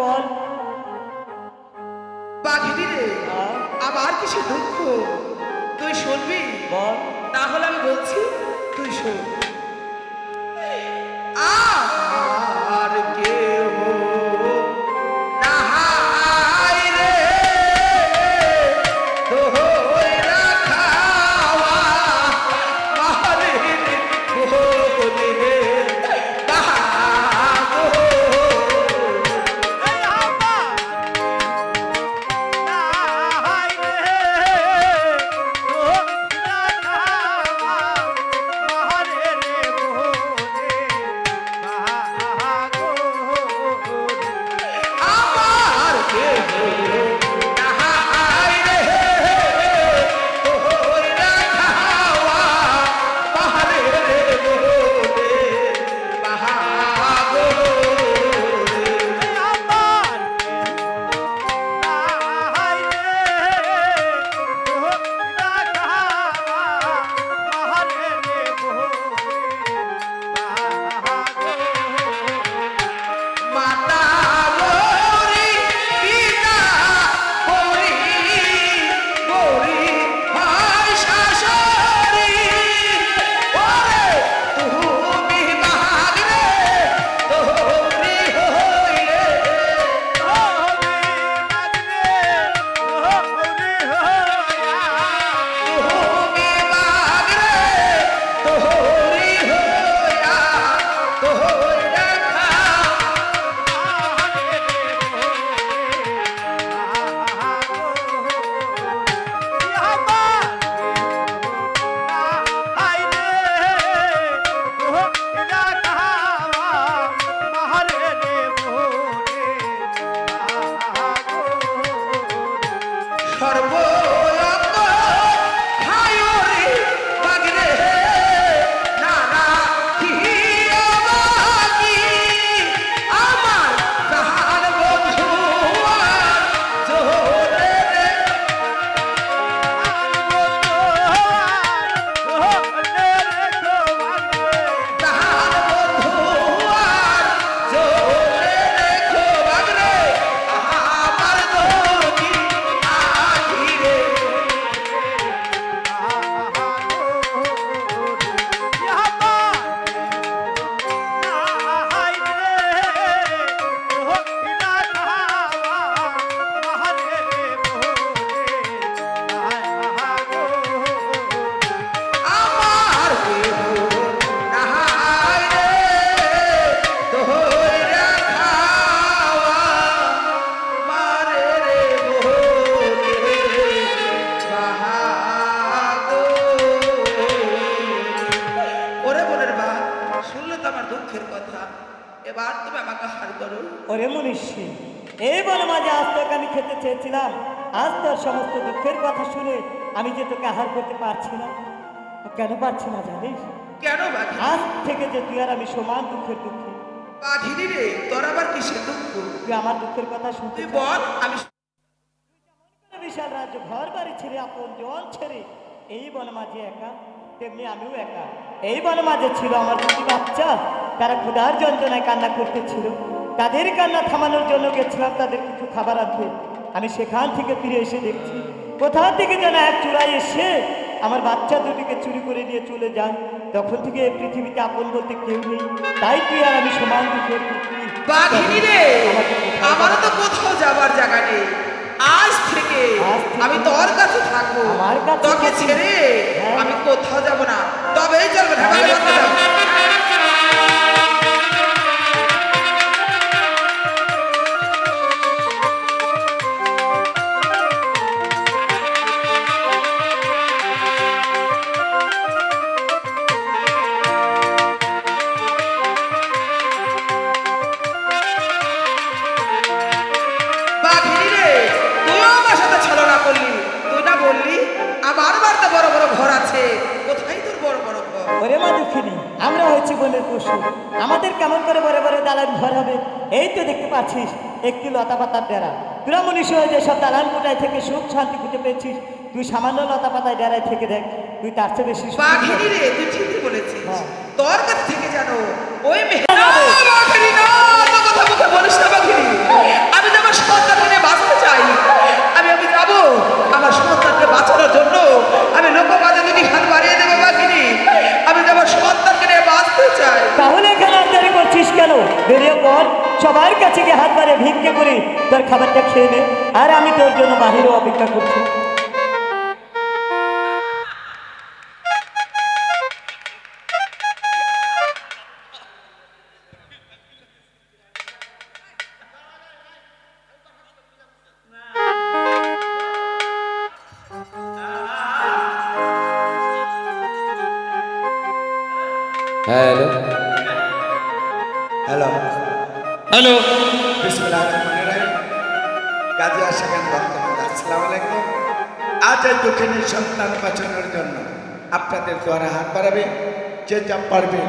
বল। বাঘিনী রে, আমার কিছু দুঃখ তুই শুনবি? বল। তাহলে আমি বলছি, তুই শোন। আর কেউ নাহাই রে, দোহই রাখাওয়া মালিক বলে বাগো। আমার কেউ নাহাই রে, দোহই রাখাওয়া মালিক বলে বাগো। মাতা গৌরী, পিতা গৌরী, গৌরী হয় শাশুড়ি। ওরে তুমি বাঘ রে, তোহরি হইলে। তুমি বাঘ রে, তোহরি হইয়া, তোহই রাখা। সর্বঙ্গ হায়রে বাগরে নারা হিয়া বাগি। আমার প্রাণ বন্ধু জোরে রে, প্রাণ বন্ধু জোরে রেখো বাগরে। আমার দোকি আখিরে আমার কেহ নাহাই রে, দোহই রাখাওয়া মারে রে বলে বাহাগো। ওরে বোনের বা, শুনলে তো আমার দুঃখের কথা, এবার তুমি আমাকে হার করো। ওরে মনীষী, এই বলে মাঝে আজ তোকে আমি খেতে চেয়েছিলাম, আজ তোর সমস্ত দুঃখের কথা শুনে আমি যে তোকে আহার করতে পারছি না। কেন পারছি না জানিস? কেন বাঘিনী? আজ থেকে যে তুই আর আমি সমান দুঃখের দুঃখী। বাঘিনী রে, তোর আবার কিসের দুঃখ? তুই আমার দুঃখের কথা শুনতে তুই চাস? বল, আমি বিশাল রাজ্য ঘর বাড়ি ছেড়ে আপন জন ছেড়ে এই বনে মাঝে একা, তেমনি আমিও একা। এই বনে মাঝে ছিল আমার দুটি বাচ্চা, তারা ক্ষুধার যন্ত্রণায় কান্না করতেছিল। তাদের কান্না থামানোর জন্য গেছিলাম তাদের কিছু খাবার আনতে। আমি সেখান থেকে ফিরে এসে দেখছি কোথা থেকে যেন এক চূড়ায় এসে আমার বাচ্চা দুটিকে চুরি করে নিয়ে চলে যায়। তখন থেকে এই পৃথিবীতে আপন বলতে কেউ নেই, তাই তুই আর আমি সমান দুঃখের দুঃখী। বাঘিনী রে, আমারও তো কোথাও যাবার জায়গা নেই। আজ থেকে আমি তোর কাছে থাকবো, আমার কাছে তোকে থাকবি? ছেড়ে হ্যাঁ। আমি কোথাও যাব না। তবেই চলবে ঢাকা বলতে যাবো। বাঘিনী রে, তুইও আমার সাথে ছলনা করলি। তুই না বললি আমার বাড়িতে বড় বড় ঘর আছে, কোথায় তোর বড় বড় ঘর? ওরে মা দুঃখিনী, আমরা হচ্ছি বনের পশু, আমাদের কেমন করে বড় বড় দালান ঘর হবে? এই তো দেখতে পাচ্ছিস একটি লতা পাতার ডেরা। তোরা মনীষী হয়ে যেসব দালান কোটায় থেকে সুখ শান্তি খুঁজে পেয়েছিস, তুই সামান্য লতা পাতায় ডেরায় থেকে দেখ, তুই তার চেয়ে বেশি সুখী বাঘিনী হবি। রে, তুই ঠিকই বলেছিস। হ্যাঁ। তোর কাছে থেকে জানো ওই যাবে। বাঘিনী না, তো কথা মুখে বলিস না বাঘিনী। কেন? বেরিয়ে পর, সবার কাছে গিয়ে হাত বাড়িয়ে ভিক্ষে করি, তোর খাবারটা খেয়ে নে, আর আমি তোর জন্য বাহিরে অপেক্ষা করছি। হ্যালো হ্যালো হ্যালো বিসমিল্লাহিররহমানিররহিম। গাজী আশিকান বক্তব্য। আসসালামু আলাইকুম। আজ এই দক্ষিণের সন্তান বাঁচানোর জন্য আপনাদের দ্বারা হাত বাড়াবে, যে যা পারবে